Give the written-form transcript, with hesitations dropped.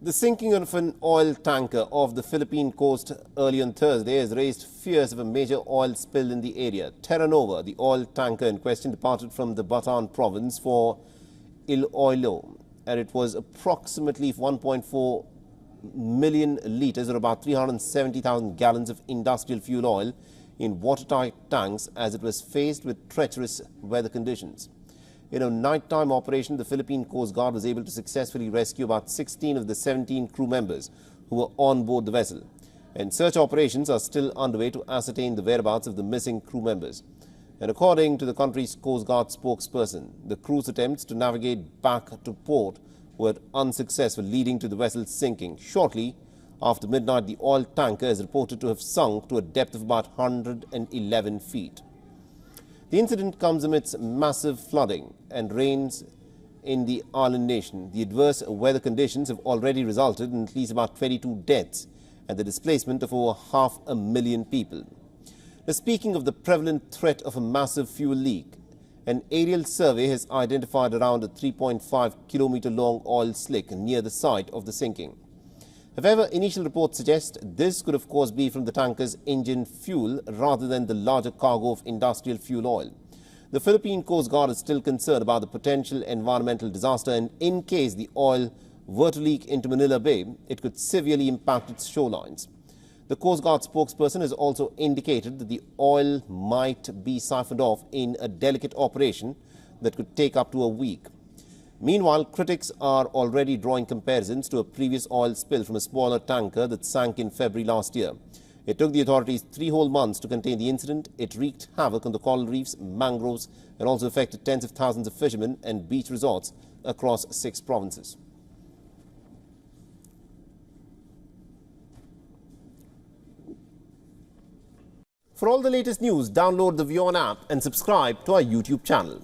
The sinking of an oil tanker off the Philippine coast early on Thursday has raised fears of a major oil spill in the area. Terra Nova, the oil tanker in question, departed from the Bataan province for Iloilo, and it was approximately 1.4 million litres or about 370,000 gallons of industrial fuel oil in watertight tanks as it was faced with treacherous weather conditions. In a nighttime operation, the Philippine Coast Guard was able to successfully rescue about 16 of the 17 crew members who were on board the vessel. And search operations are still underway to ascertain the whereabouts of the missing crew members. And according to the country's Coast Guard spokesperson, the crew's attempts to navigate back to port were unsuccessful, leading to the vessel sinking. Shortly after midnight, the oil tanker is reported to have sunk to a depth of about 111 feet. The incident comes amidst massive flooding and rains in the island nation. The adverse weather conditions have already resulted in at least about 22 deaths and the displacement of over 500,000 people. Now, speaking of the prevalent threat of a massive fuel leak, an aerial survey has identified around a 3.5-kilometer long oil slick near the site of the sinking. However, initial reports suggest this could of course be from the tanker's engine fuel rather than the larger cargo of industrial fuel oil. The Philippine Coast Guard is still concerned about the potential environmental disaster, and in case the oil were to leak into Manila Bay, it could severely impact its shorelines. The Coast Guard spokesperson has also indicated that the oil might be siphoned off in a delicate operation that could take up to a week. Meanwhile, critics are already drawing comparisons to a previous oil spill from a smaller tanker that sank in February last year. It took the authorities 3 whole months to contain the incident. It wreaked havoc on the coral reefs, mangroves, and also affected tens of thousands of fishermen and beach resorts across 6 provinces. For all the latest news, download the WION app and subscribe to our YouTube channel.